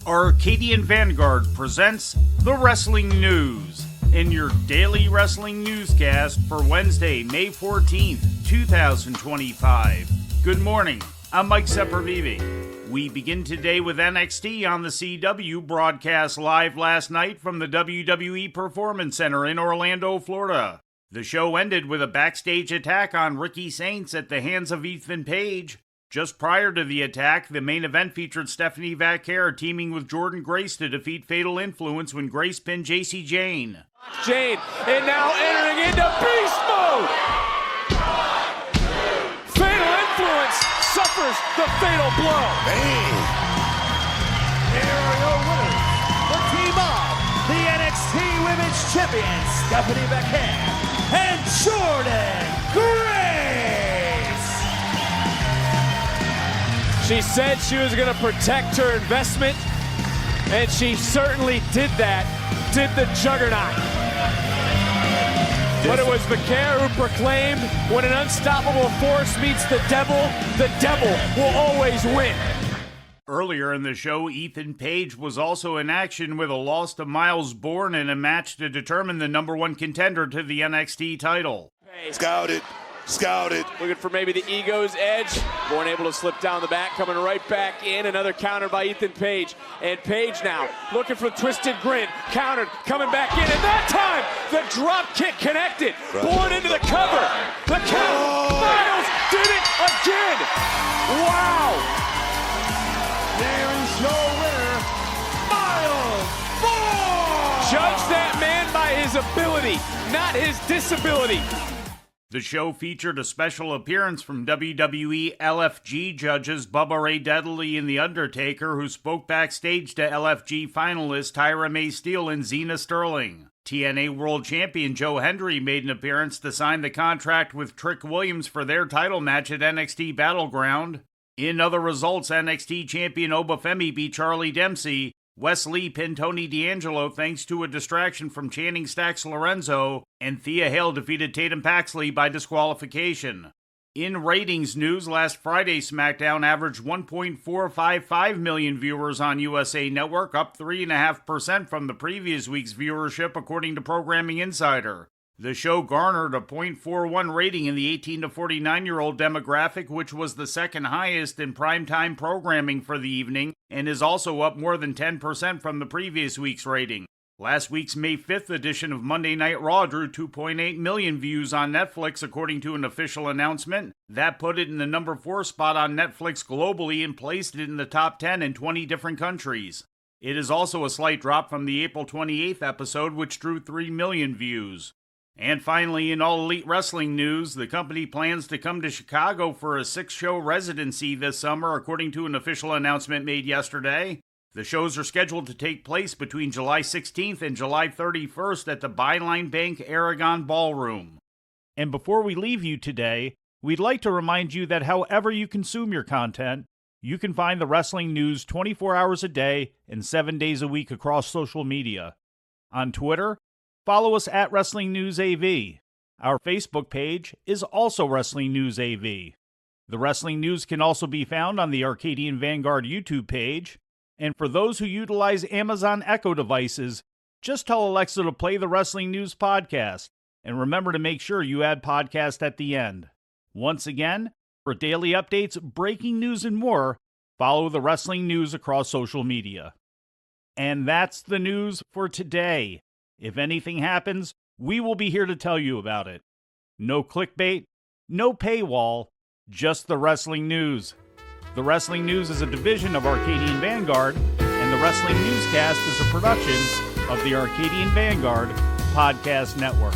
Arcadian Vanguard presents the Wrestling News in your daily wrestling newscast for Wednesday, May 14th, 2025. Good morning, I'm Mike Sempervive. We begin today with NXT on the CW, broadcast live last night from the WWE Performance Center in Orlando, Florida. The show ended with a backstage attack on Ricky Saints at the hands of Ethan Page. Just prior to the attack, the main event featured Stephanie Vaquer teaming with Jordan Grace to defeat Fatal Influence when Grace pinned Jayce Jane. Jane, and now entering into beast mode! Fatal Influence suffers the fatal blow. Bang! Here are your winners, the team of the NXT Women's Champions, Stephanie Vaquer and Jordan Grace! She said she was going to protect her investment, and she certainly did that, did the juggernaut. But it was Vaquer who proclaimed, when an unstoppable force meets the devil will always win. Earlier in the show, Ethan Page was also in action with a loss to Miles Bourne in a match to determine the number one contender to the NXT title. Scouted. Looking for maybe the ego's edge. Bourne able to slip down the back, coming right back in. Another counter by Ethan Page. And Page now looking for the twisted grin. Countered, coming back in. And that time, the drop kick connected. Bourne into the cover. The count. Miles did it again. Wow. There is your winner, Miles Bourne! Judge that man by his ability, not his disability. The show featured a special appearance from WWE LFG judges Bubba Ray Dudley and The Undertaker, who spoke backstage to LFG finalists Tyra May Steele and Xena Sterling. TNA World Champion Joe Hendry made an appearance to sign the contract with Trick Williams for their title match at NXT Battleground. In other results, NXT Champion Obafemi beat Charlie Dempsey. Wes Lee pinned Tony D'Angelo thanks to a distraction from Channing Stacks Lorenzo, and Thea Hale defeated Tatum Paxley by disqualification. In ratings news, last Friday SmackDown averaged 1.455 million viewers on USA Network, up 3.5% from the previous week's viewership according to Programming Insider. The show garnered a .41 rating in the 18 to 49-year-old demographic, which was the second highest in primetime programming for the evening, and is also up more than 10% from the previous week's rating. Last week's May 5th edition of Monday Night Raw drew 2.8 million views on Netflix, according to an official announcement. That put it in the number 4 spot on Netflix globally and placed it in the top 10 in 20 different countries. It is also a slight drop from the April 28th episode, which drew 3 million views. And finally, in All Elite Wrestling news, the company plans to come to Chicago for a 6-show residency this summer, according to an official announcement made yesterday. The shows are scheduled to take place between July 16th and July 31st at the Byline Bank Aragon Ballroom. And before we leave you today, we'd like to remind you that however you consume your content, you can find the wrestling news 24 hours a day and 7 days a week across social media. On Twitter, follow us at Wrestling News AV. Our Facebook page is also Wrestling News AV. The Wrestling News can also be found on the Arcadian Vanguard YouTube page. And for those who utilize Amazon Echo devices, just tell Alexa to play the Wrestling News podcast. And remember to make sure you add podcast at the end. Once again, for daily updates, breaking news, and more, follow the Wrestling News across social media. And that's the news for today. If anything happens, we will be here to tell you about it. No clickbait, no paywall, just the Wrestling News. The Wrestling News is a division of Arcadian Vanguard, and the Wrestling Newscast is a production of the Arcadian Vanguard Podcast Network.